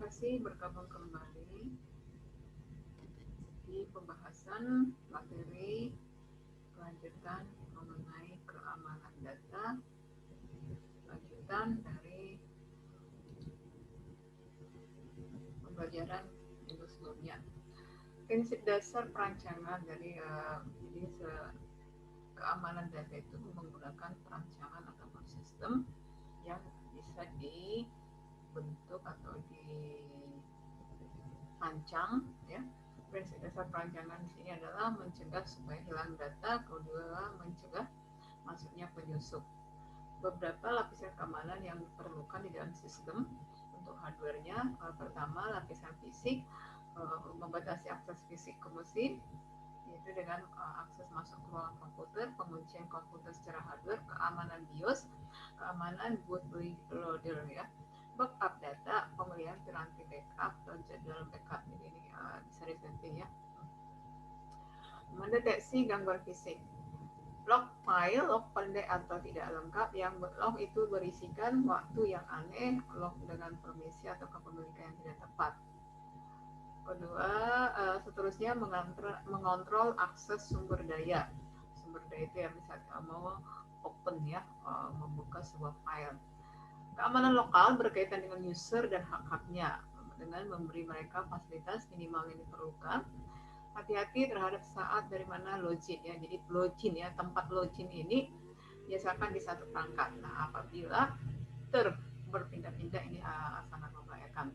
kasih bergabung kembali di pembahasan materi kelanjutan mengenai keamanan data, lanjutan dari pembelajaran minggu sebelumnya. Prinsip dasar perancangan keamanan data itu menggunakan perancangan ataupun sistem yang bisa dibentuk atau dirancang, ya. Prinsip dasar perancangan di sini adalah mencegah supaya hilang data, kedua mencegah masuknya penyusup. Beberapa lapisan keamanan yang diperlukan di dalam sistem untuk hardware-nya. Pertama, lapisan fisik, membatasi akses fisik ke mesin, yaitu dengan akses masuk ke ruangan komputer, penguncian komputer secara hardware, keamanan BIOS, keamanan bootloader, ya. Backup data, pemilihan piranti backup dan jadwal backup. Jadi ini bisa disetting, ya. Mendeteksi gangguan fisik. Log file, log pendek atau tidak lengkap. Yang log itu berisikan waktu yang aneh, log dengan permisi atau kepemilikan yang tidak tepat. Kedua, seterusnya mengontrol akses sumber daya. Sumber daya itu yang bisa mau open, ya, membuka sebuah file. Keamanan lokal berkaitan dengan user dan hak-haknya dengan memberi mereka fasilitas minimal yang diperlukan. Hati-hati terhadap saat dari mana login, ya. Jadi login, ya, tempat login ini biasakan di satu perangkat. Nah, apabila berpindah-pindah ini sangat membahayakan.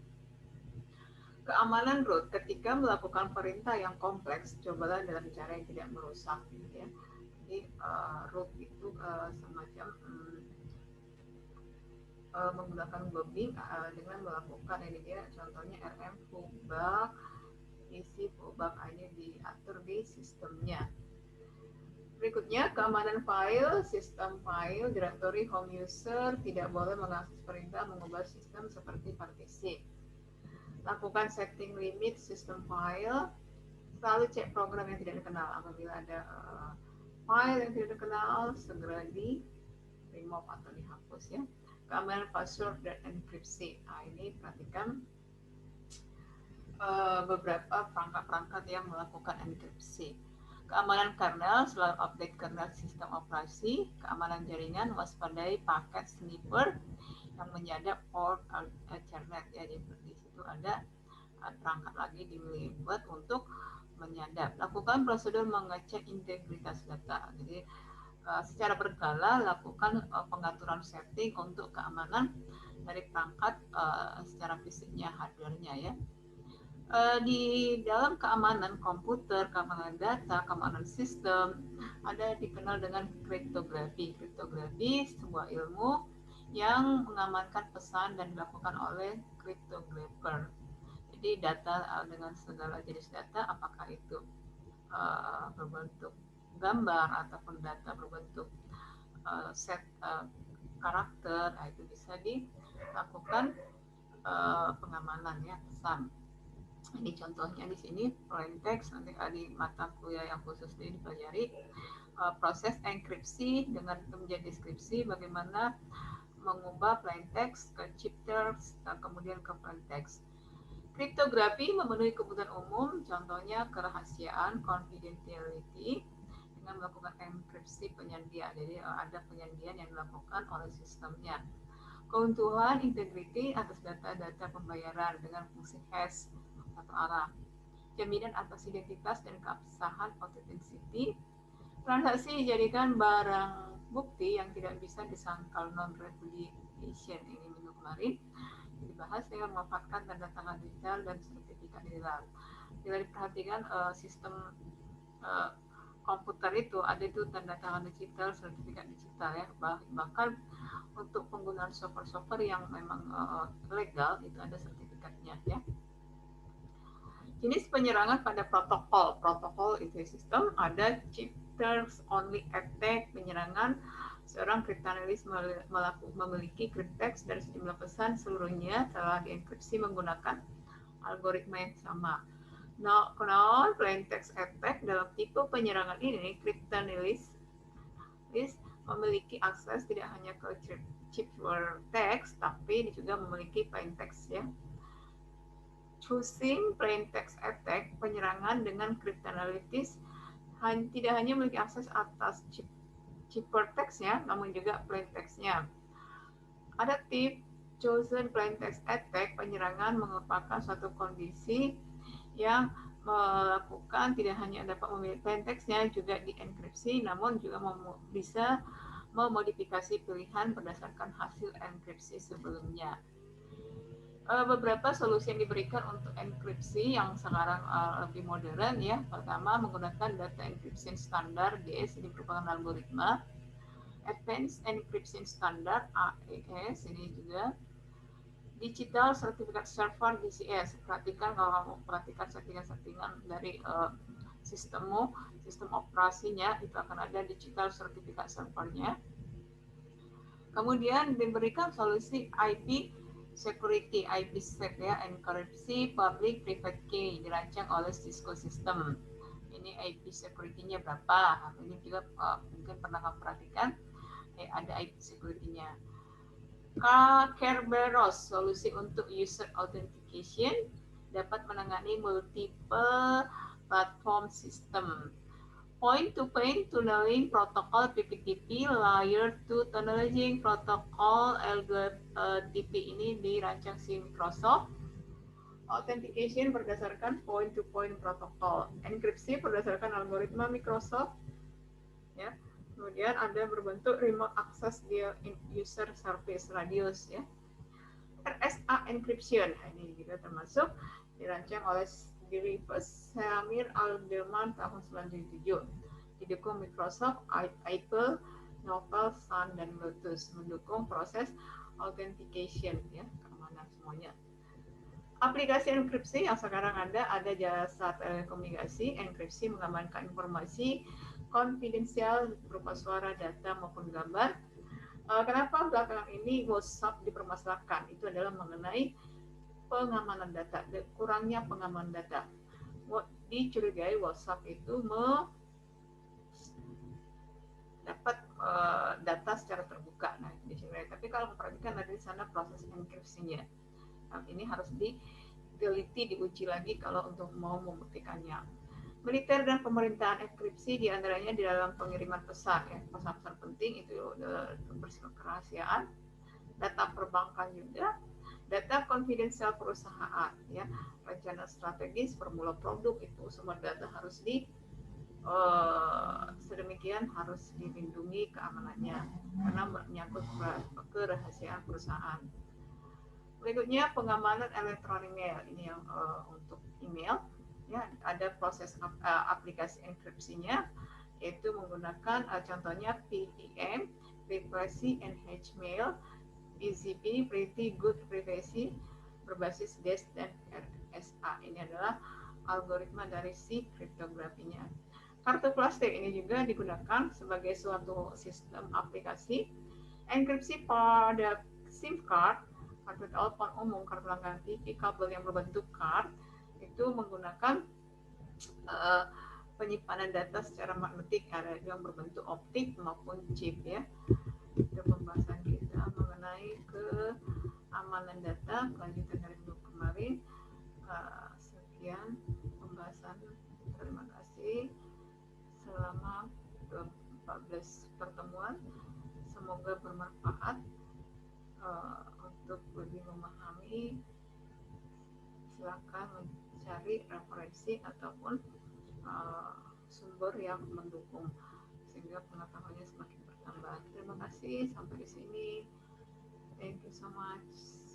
Keamanan root, ketika melakukan perintah yang kompleks, cobalah dalam cara yang tidak merusak, ya. Jadi root itu semacam menggunakan bombing dengan melakukan ini, dia contohnya rm fallback, isi fallback ini diatur di sistemnya. Berikutnya, keamanan file, sistem file, directory home user tidak boleh mengakses perintah mengubah sistem seperti partisi. Lakukan setting limit sistem file, selalu cek program yang tidak dikenal. Apabila ada file yang tidak dikenal, segera di remove atau dihapus, ya. Keamanan password dan enkripsi. Nah, ini perhatikan beberapa perangkat-perangkat yang melakukan enkripsi. Keamanan kernel, selalu update kernel sistem operasi. Keamanan jaringan, waspadai paket sniper yang menyadap port Ethernet, ya. Di situ ada perangkat lagi dibuat untuk menyadap. Lakukan prosedur mengecek integritas data. Jadi secara berkala lakukan pengaturan setting untuk keamanan dari perangkat secara fisiknya, hardware-nya, ya. Di dalam keamanan komputer, keamanan data, keamanan sistem, ada dikenal dengan kriptografi. Kriptografi sebuah ilmu yang mengamankan pesan dan dilakukan oleh cryptographer. Jadi data dengan segala jenis data, apakah itu berbentuk gambar ataupun data berbentuk set karakter, itu bisa dilakukan pengamanan, ya, pesan. Ini contohnya di sini plain text, nanti di mata kuliah yang khusus ini dipelajari proses enkripsi dengan menjadi deskripsi bagaimana mengubah plain text ke chipters dan kemudian ke plain text. Kriptografi memenuhi kebutuhan umum, contohnya kerahasiaan, confidentiality, dengan melakukan enkripsi penyandian. Jadi ada penyandian yang dilakukan oleh sistemnya. Keuntungan integrity atas data-data pembayaran dengan fungsi hash atau arah. Jaminan atas identitas dan keabsahan authenticity. Transaksi dijadikan barang bukti yang tidak bisa disangkal, non-repudiation, ini minggu kemarin dibahas dengan memanfaatkan tanda tangan digital dan sertifikat digital. Bila diperhatikan sistem komputer itu ada itu tanda tangan digital, sertifikat digital, ya. Bahkan untuk penggunaan software yang memang legal itu ada sertifikatnya, ya. Jenis penyerangan pada protokol itu sistem, ada chipters only attack, penyerangan seorang kriptanalis memiliki cryptext dari sejumlah pesan, seluruhnya telah dienkripsi menggunakan algoritma yang sama. Non plain text attack, dalam tipe penyerangan ini kriptanalis memiliki akses tidak hanya ke cipher text tapi juga memiliki plain text, ya. Choosing plain text attack, penyerangan dengan cryptanalysis tidak hanya memiliki akses atas cheaper text-nya, namun juga plain text-nya. Ada tips, chosen plain text attack, penyerangan merupakan suatu kondisi yang melakukan tidak hanya dapat memilih plain text-nya juga dienkripsi, namun juga bisa memodifikasi pilihan berdasarkan hasil enkripsi sebelumnya. Beberapa solusi yang diberikan untuk enkripsi yang sekarang lebih modern ya. Pertama, menggunakan data encryption standar (DS), ini merupakan algoritma. Advanced Encryption Standard (AES), ini juga Digital Certificate Server (DCS). Perhatikan, kalau kamu perhatikan settingan-settingan dari sistem operasinya, itu akan ada digital certificate servernya. Kemudian diberikan solusi IP security, IPsec ya, enkripsi public private key, dirancang oleh Cisco System. Ini IP security-nya berapa? Ini juga mungkin pernah kamu perhatikan, ada IP security-nya. Kerberos, solusi untuk user authentication, dapat menangani multiple platform system. Point-to-point tunneling protokol PPTP, layer 2 tunneling protokol LGTP ini dirancang si Microsoft. Authentication berdasarkan point-to-point protokol. Enkripsi berdasarkan algoritma Microsoft. Ya. Kemudian ada berbentuk remote access dia user service radius ya. RSA encryption, ini juga termasuk dirancang oleh Samir Al-Delman tahun 1997. Didukung Microsoft, Apple, Novell, Sun, dan Lotus, mendukung proses authentication ya, keamanan semuanya. Aplikasi enkripsi yang sekarang ada jasa telekomunikasi. Enkripsi mengamankan informasi konfidensial berupa suara, data maupun gambar. Kenapa belakangan ini WhatsApp dipermasalahkan? Itu adalah mengenai pengamanan data, kurangnya pengamanan data. Dicurigai WhatsApp itu dapat data secara terbuka. Nah, dicurigai. Tapi kalau memperhatikan ada di sana proses enkripsinya. Nah, ini harus diteliti, diuji lagi kalau untuk mau membuktikannya. Militer dan pemerintahan enkripsi diantaranya di dalam pengiriman pesan ya, pesan-pesan penting itu bersifat kerahasiaan, data perbankan juga, data konfidensial perusahaan ya, rencana strategis, formula produk, itu semua data harus sedemikian harus dilindungi keamanannya karena menyangkut kerahasiaan perusahaan. Berikutnya pengamanan elektronik mail, ini yang untuk email ya, ada proses aplikasi enkripsinya, yaitu menggunakan contohnya PEM, Privacy Enhanced Mail, PGP, Pretty Good Privacy, berbasis DES dan RSA. Ini adalah algoritma dari si kriptografinya. Kartu plastik ini juga digunakan sebagai suatu sistem aplikasi enkripsi pada SIM card, kartu telepon umum, kartu langganan TV, kabel yang berbentuk card, itu menggunakan penyimpanan data secara magnetik, ada yang berbentuk optik maupun chip ya. Itu pembahasan kita mengenai keamanan data, kelanjutan dari minggu kemarin. Sekian pembahasan, terima kasih. Selama 14 pertemuan, semoga bermanfaat untuk lebih memahami. Silakan mencari referensi ataupun sumber yang mendukung sehingga pengetahuannya semakin bertambah. Terima kasih, sampai di sini. Thank you so much.